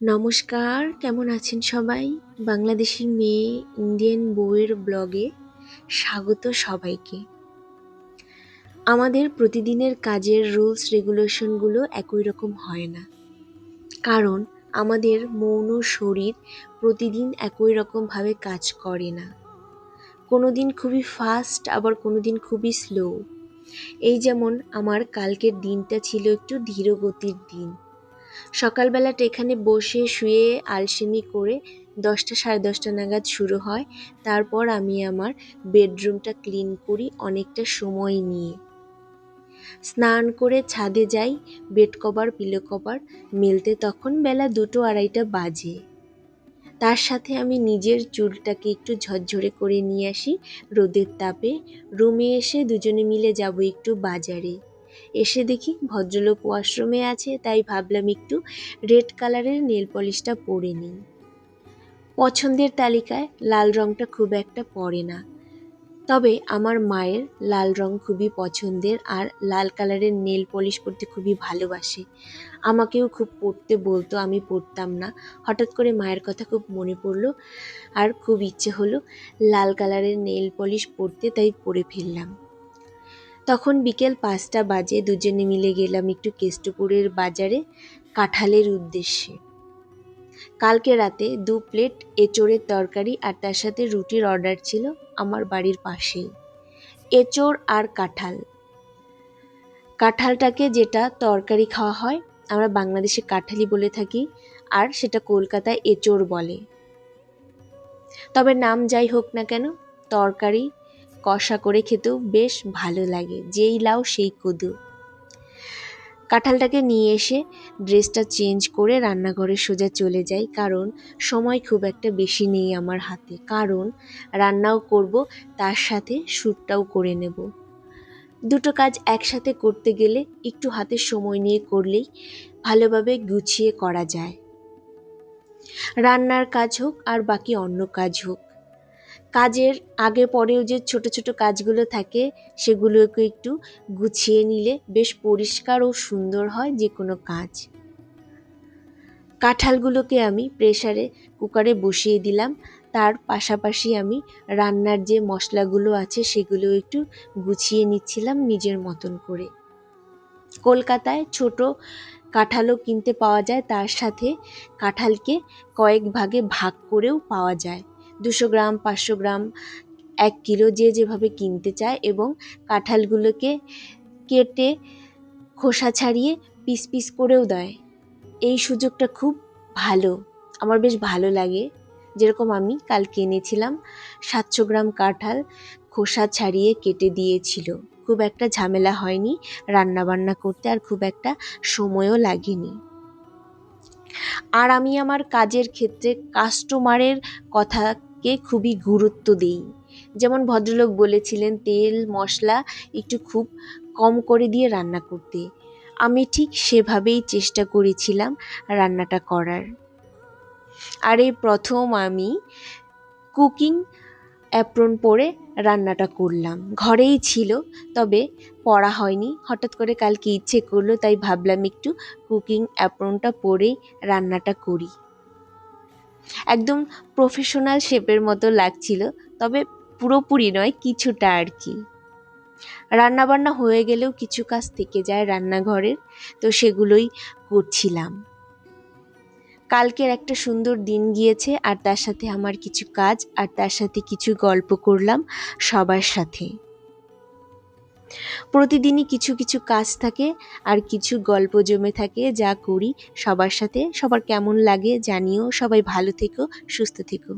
নমস্কার, কেমন আছেন সবাই? বাংলাদেশের মেয়ে ইন্ডিয়ান বউয়ের ব্লগে স্বাগত সবাইকে। আমাদের প্রতিদিনের কাজের রুলস রেগুলেশনগুলো একই রকম হয় না, কারণ আমাদের মৌন শরীর প্রতিদিন একই রকমভাবে কাজ করে না। কোনো দিন খুবই ফাস্ট, আবার কোনো দিন খুবই স্লো। এই যেমন আমার কালকের দিনটা ছিল একটু ধীর গতির দিন। সকালবেলাটা এখানে বসে শুয়ে আলসেমি করে 10টা সাড়ে 10টা নাগাদ শুরু হয়। তারপর আমি আমার বেডরুমটা ক্লিন করি অনেকটা সময় নিয়ে। স্নান করে ছাদে যাই বেড কভার পিলো কভার মেলতে, তখন বেলা 2-2:30 বাজে। তার সাথে আমি নিজের চুলটাকে একটু ঝরঝরে করে নিয়ে আসি রোদের তাপে। রুমে এসে দুজনে মিলে যাব একটু বাজারে। এসে দেখি ভদ্রলোক ওয়াশরুমে আছে, তাই ভাবলাম একটু রেড কালারের নেল পলিশটা পরে নিই। পছন্দের তালিকায় লাল রঙটা খুব একটা পড়ে না, তবে আমার মায়ের লাল রং খুবই পছন্দের, আর লাল কালারের নেল পলিশ পরতে খুবই ভালোবাসে। আমাকেও খুব পরতে বলতো, আমি পরতাম না। হঠাৎ করে মায়ের কথা খুব মনে পড়লো আর খুব ইচ্ছে হলো লাল কালারের নেল পলিশ পরতে, তাই পরে ফেললাম। তখন বিকেল 5টা বাজে। দুজনে মিলে গেলাম একটু কেষ্টপুরের বাজারে কাঁঠালের উদ্দেশ্যে। কালকে রাতে 2 প্লেট এঁচোড়ের তরকারি আর তার সাথে রুটির অর্ডার ছিল আমার বাড়ির পাশেই। এঁচোড় আর কাঁঠাল, কাঁঠালটাকে যেটা তরকারি খাওয়া হয় আমরা বাংলাদেশে কাঁঠালি বলে থাকি, আর সেটা কলকাতায় এঁচোড় বলে। তবে নাম যাই হোক না কেন, তরকারি কষা করে খেতেও বেশ ভালো লাগে, যেই লাউ সেই কদু। কাঁঠালটাকে নিয়ে এসে ড্রেসটা চেঞ্জ করে রান্নাঘরে সোজা চলে যাই, কারণ সময় খুব একটা বেশি নেই আমার হাতে, কারণ রান্নাও করব তার সাথে শ্যুটটাও করে নেব। দুটো কাজ একসাথে করতে গেলে একটু হাতে সময় নিয়ে করলেই ভালোভাবে গুছিয়ে করা যায়। রান্নার কাজ হোক আর বাকি অন্য কাজ হোক, কাজের আগে পরেও যে ছোট ছোট কাজগুলো থাকে সেগুলোকে একটু গুছিয়ে নিলে বেশ পরিষ্কার ও সুন্দর হয় যে কোনো কাজ। কাঁঠালগুলোকে আমি প্রেসারে কুকারে বসিয়ে দিলাম, তার পাশাপাশি আমি রান্নার যে মশলাগুলো আছে সেগুলো একটু গুছিয়ে নিচ্ছিলাম নিজের মতন করে। কলকাতায় ছোট কাঁঠালও কিনতে পাওয়া যায়, তার সাথে কাঁঠালকে কয়েক ভাগে ভাগ করেও পাওয়া যায়। 200 গ্রাম, 500 গ্রাম, 1 কিলো, যে যেভাবে কিনতে চায়। এবং কাঁঠালগুলোকে কেটে খোসা ছাড়িয়ে পিস পিস করেও দেয়। এই সুযোগটা খুব ভালো, আমার বেশ ভালো লাগে। যেরকম আমি কালকে এনেছিলাম 700 গ্রাম কাঁঠাল খোসা ছাড়িয়ে কেটে দিয়েছিল। খুব একটা ঝামেলা হয়নি রান্নাবান্না করতে, আর খুব একটা সময়ও লাগেনি। আর আমি আমার কাজের ক্ষেত্রে কাস্টমারের কথাকে খুবই গুরুত্ব দিই। যেমন ভদ্রলোক বলেছিলেন তেল মশলা একটু খুব কম করে দিয়ে রান্না করতে, আমি ঠিক সেভাবেই চেষ্টা করেছিলাম রান্নাটা করার। আর এই প্রথম আমি কুকিং অ্যাপ্রন পরে রান্নাটা করলাম। ঘরেই ছিল, তবে পরা হয়নি। হঠাৎ করে কালকে ইচ্ছে করলো, তাই ভাবলাম একটু কুকিং অ্যাপ্রনটা পরেই রান্নাটা করি। একদম প্রফেশনাল শেফের মতো লাগছিল, তবে পুরোপুরি নয়, কিছুটা আর কি। রান্নাবান্না হয়ে গেলেও কিছু কাজ থেকে যায় রান্নাঘরের, তো সেগুলোই করছিলাম। কালকের একটা সুন্দর দিন গিয়েছে, আর তার সাথে আমার কিছু কাজ, আর তার সাথে কিছু গল্প করলাম সবার সাথে। প্রতিদিনই কিছু কিছু কাজ থাকে আর কিছু গল্প জমে থাকে, যা করি সবার সাথে। সবার কেমন লাগে জানিও। সবাই ভালো থেকো, সুস্থ থেকো।